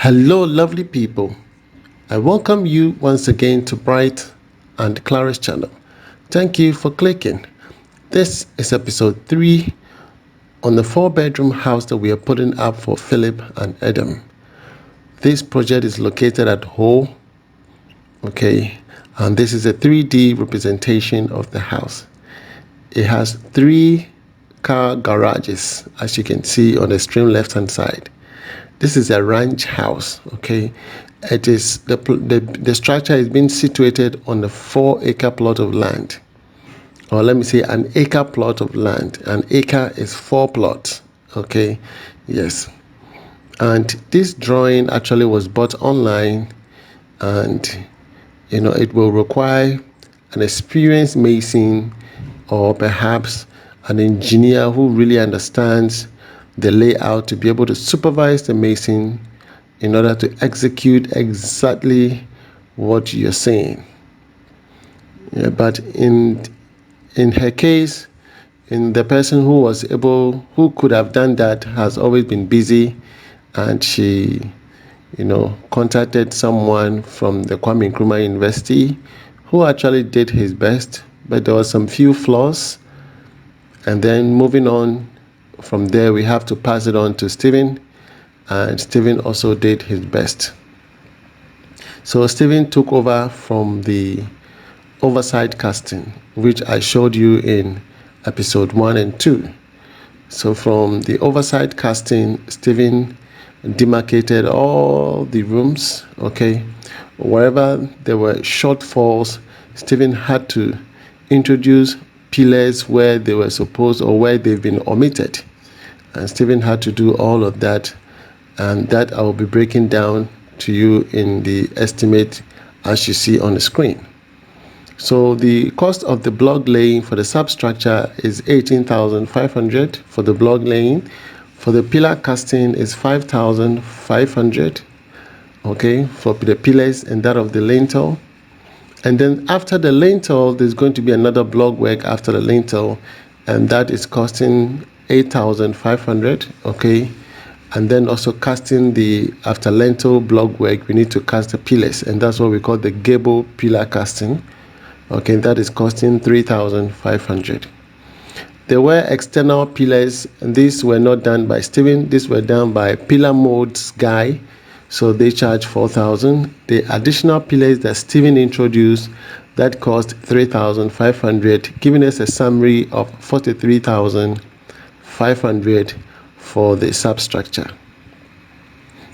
Hello, lovely people. I welcome you once again to Bright and Clara's channel. Thank you for clicking. This is episode 3 on the 4-bedroom house that we are putting up for Philip and Edem. This project is located at Ho, okay, and this is a 3D representation of the house. It has 3 car garages, as you can see on the extreme left hand side. This is a ranch house, okay. It is the structure is being situated on a 4-acre plot of land, or let me say an acre plot of land. An acre is 4 plots, okay. Yes, and this drawing actually was bought online, and it will require an experienced mason or perhaps an engineer who really understands the layout to be able to supervise the mason in order to execute exactly what you're saying. Yeah, but in her case, in the person who could have done that has always been busy, and she contacted someone from the Kwame Nkrumah University who actually did his best, but there were some few flaws. And then moving on from there, we have to pass it on to Stephen, and Stephen also did his best. So Stephen took over from the oversight casting, which I showed you in episode 1 and 2. So from the oversight casting, Stephen demarcated all the rooms, okay. Wherever there were shortfalls, Stephen had to introduce pillars where they were supposed or where they've been omitted, and Stephen had to do all of that, and that I will be breaking down to you in the estimate as you see on the screen. So the cost of the block laying for the substructure is 18,500 for the block laying. For the pillar casting is 5,500, okay, for the pillars and that of the lintel. And then after the lintel, there's going to be another block work after the lintel, and that is costing 8,500, okay. And then also casting the after lintel block work, we need to cast the pillars, and that's what we call the gable pillar casting, okay. That is costing 3,500. There were external pillars, and these were not done by Stephen. These were done by Pillar Modes guy, so they charge 4,000. The additional pillars that Stephen introduced, that cost 3,500, giving us a summary of 43,500 for the substructure.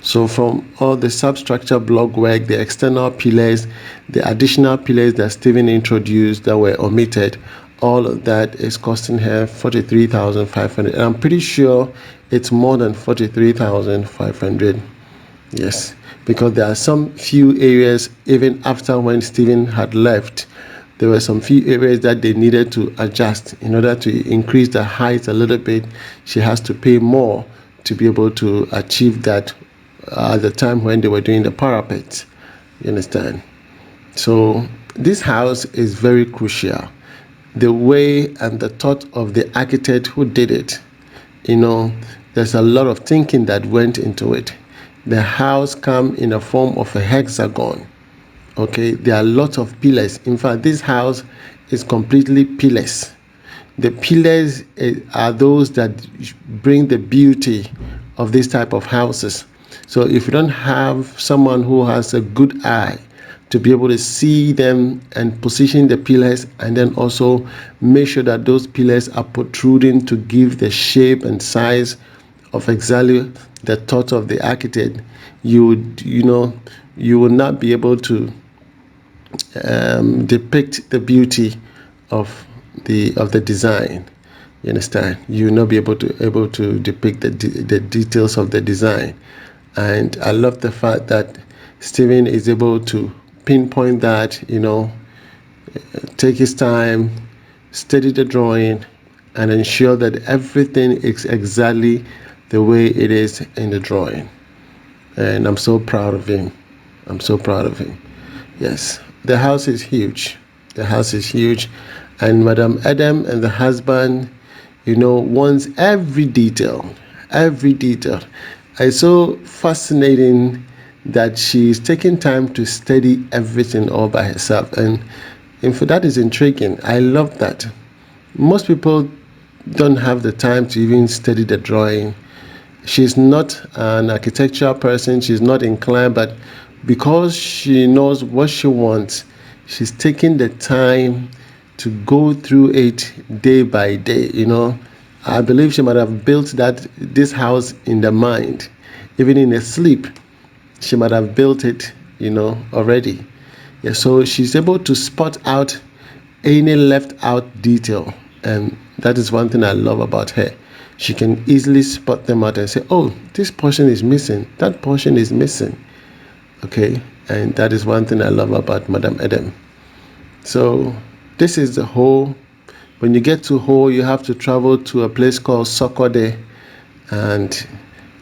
So from all the substructure block work, the external pillars, the additional pillars that Stephen introduced that were omitted, all of that is costing her 43,500. And I'm pretty sure it's more than 43,500. Yes, because there are some few areas, even after when Stephen had left, there were some few areas that they needed to adjust. In order to increase the height a little bit, she has to pay more to be able to achieve that at the time when they were doing the parapet. You understand? So this house is very crucial. The way and the thought of the architect who did it, there's a lot of thinking that went into it. The house comes in a form of a hexagon, okay. There are lots of pillars. In fact, this house is completely pillars. The pillars are those that bring the beauty of this type of houses. So if you don't have someone who has a good eye to be able to see them and position the pillars, and then also make sure that those pillars are protruding to give the shape and size of exactly the thought of the architect, you will not be able to depict the beauty of the design. You understand? You will not be able to depict the details of the design. And I love the fact that Stephen is able to pinpoint that, take his time, study the drawing, and ensure that everything is exactly the way it is in the drawing. And I'm so proud of him. Yes, the house is huge. And Madam Edem and the husband, wants every detail. It's so fascinating that she's taking time to study everything all by herself. And in fact, that is intriguing. I love that. Most people don't have the time to even study the drawing. She's not an architectural person, she's not inclined, but because she knows what she wants, she's taking the time to go through it day by day. I believe she might have built this house in the mind, even in her sleep. She might have built it, already. Yeah, so she's able to spot out any left out detail, and that is one thing I love about her. She can easily spot them out and say, oh, this portion is missing, that portion is missing. Okay, and that is one thing I love about Madam Edem. So this is the Ho. When you get to Ho, you have to travel to a place called Sokode, and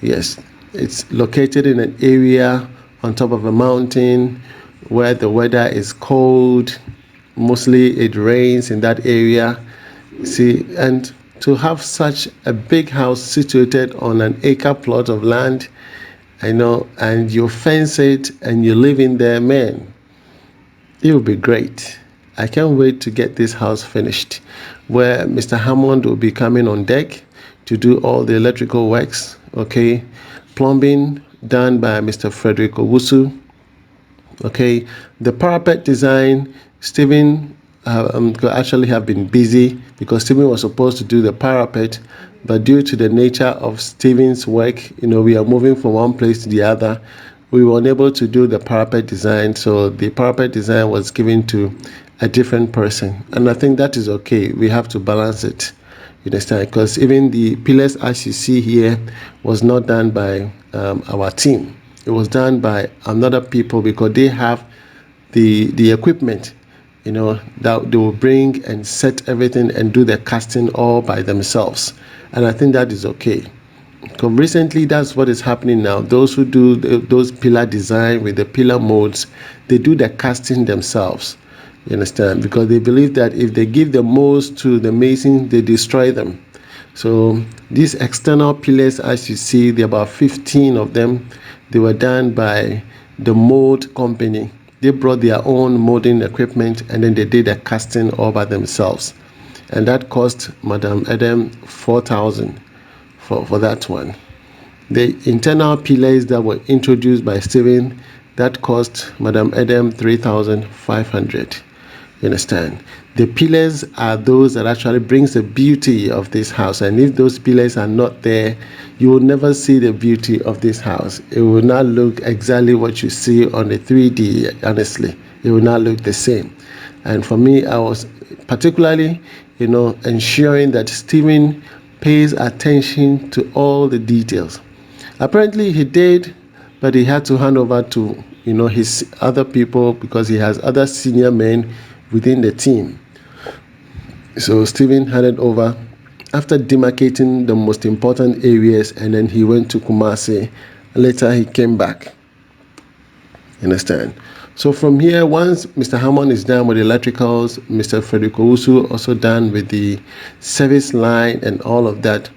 yes, it's located in an area on top of a mountain where the weather is cold. Mostly it rains in that area. See, and to have such a big house situated on an acre plot of land, and you fence it and you live in there, man, it will be great. I can't wait to get this house finished, where Mr. Hammond will be coming on deck to do all the electrical works. Okay, plumbing done by Mr. Frederick Owusu. Okay, the parapet design, Stephen could actually have been busy because Stephen was supposed to do the parapet, but due to the nature of Stephen's work, we are moving from one place to the other. We were unable to do the parapet design, so the parapet design was given to a different person, and I think that is okay. We have to balance it, you understand? Because even the pillars, as you see here, was not done by our team. It was done by another people because they have the equipment, that they will bring and set everything and do the casting all by themselves. And I think that is okay. Because recently, that's what is happening now. Those who do those pillar design with the pillar molds, they do the casting themselves. You understand? Because they believe that if they give the molds to the mason, they destroy them. So these external pillars, as you see, there are about 15 of them. They were done by the mold company. They brought their own molding equipment and then they did the casting all by themselves. And that cost Madam Edem 4,000 for that one. The internal pillars that were introduced by Stephen, that cost Madam Edem 3,500. You understand? The pillars are those that actually brings the beauty of this house, and if those pillars are not there, you will never see the beauty of this house. It will not look exactly what you see on the 3D. Honestly, it will not look the same. And for me, I was particularly ensuring that Stephen pays attention to all the details. Apparently he did, but he had to hand over to his other people because he has other senior men within the team. So Stephen handed over after demarcating the most important areas, and then he went to Kumasi. Later he came back. You understand? So from here, once Mr. Hammond is done with the electricals, Mr. Frederick Owusu also done with the service line and all of that.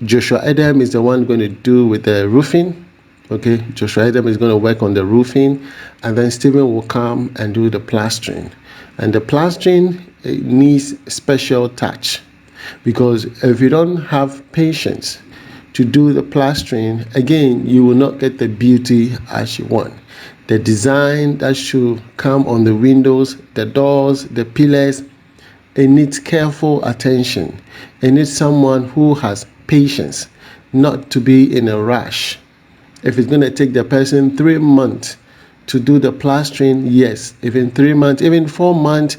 Joshua Edem is the one going to do with the roofing. Okay, Joshua Edem is going to work on the roofing, and then Stephen will come and do the plastering. And the plastering needs special touch, because if you don't have patience to do the plastering, again, you will not get the beauty as you want. The design that should come on the windows, the doors, the pillars, it needs careful attention. It needs someone who has patience, not to be in a rush. If it's going to take the person 3 months to do the plastering, yes. If in 3 months, even 4 months,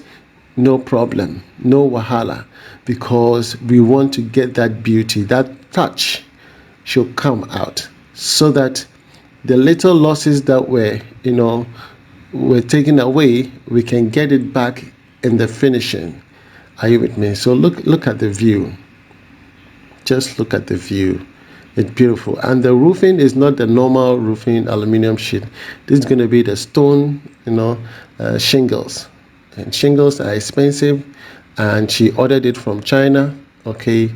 no problem, no wahala, because we want to get that beauty, that touch should come out, so that the little losses that were taken away, we can get it back in the finishing. Are you with me? So look at the view. Just look at the view. It's beautiful. And the roofing is not the normal roofing aluminum sheet. This is going to be the stone, shingles. And shingles are expensive, and she ordered it from China. Okay,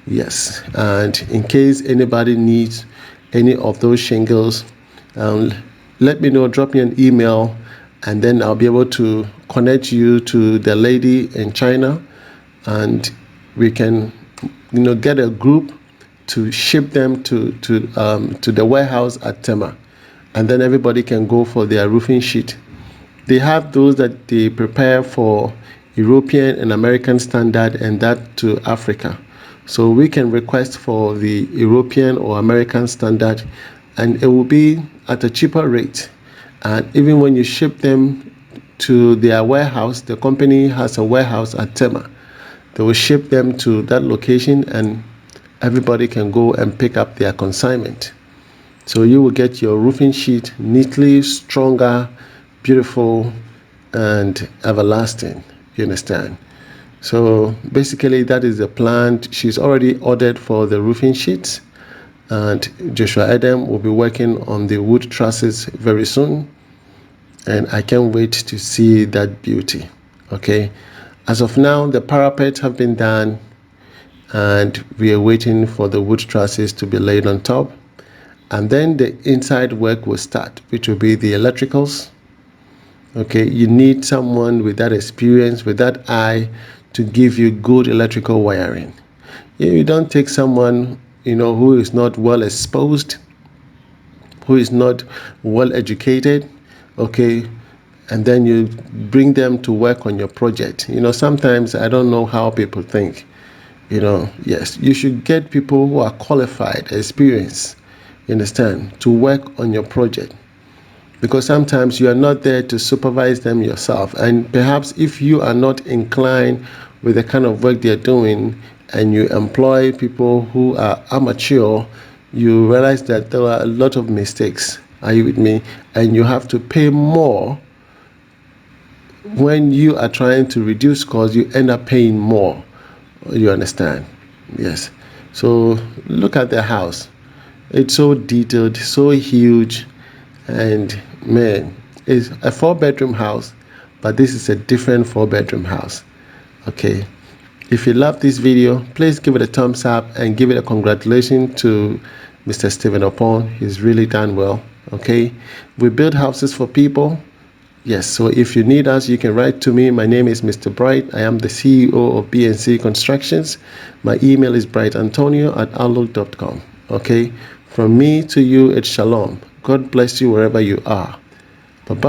yes. And in case anybody needs any of those shingles, let me know, drop me an email, and then I'll be able to connect you to the lady in China, and we can, get a group to ship them to the warehouse at Tema, and then everybody can go for their roofing sheet. They have those that they prepare for European and American standard, and that to Africa. So we can request for the European or American standard, and it will be at a cheaper rate. And even when you ship them to their warehouse, the company has a warehouse at Tema. They will ship them to that location, and everybody can go and pick up their consignment. So you will get your roofing sheet neatly, stronger, beautiful, and everlasting. You understand? So basically that is the plan. She's already ordered for the roofing sheets, and Joshua Edem will be working on the wood trusses very soon, and I can't wait to see that beauty. Okay, as of now, the parapet have been done, and we are waiting for the wood trusses to be laid on top, and then the inside work will start, which will be the electricals. Okay, you need someone with that experience, with that eye, to give you good electrical wiring. You don't take someone who is not well exposed, who is not well educated, okay, and then you bring them to work on your project. Sometimes I don't know how people think. Yes, you should get people who are qualified, experienced, you understand, to work on your project, because sometimes you are not there to supervise them yourself, and perhaps if you are not inclined with the kind of work they're doing, and you employ people who are amateur, you realize that there are a lot of mistakes. Are you with me? And you have to pay more. When you are trying to reduce costs, you end up paying more. You understand? Yes. So look at the house. It's so detailed, so huge, and man, it's a 4-bedroom house, but this is a different 4-bedroom house. Okay, if you love this video, please give it a thumbs up and give it a congratulations to Mr. Stephen Upon. He's really done well. Okay, we build houses for people. Yes, so if you need us, you can write to me. My name is Mr. Bright. I am the CEO of B&C Constructions. My email is brightantonio@outlook.com. Okay, from me to you, it's shalom. God bless you wherever you are. Bye-bye.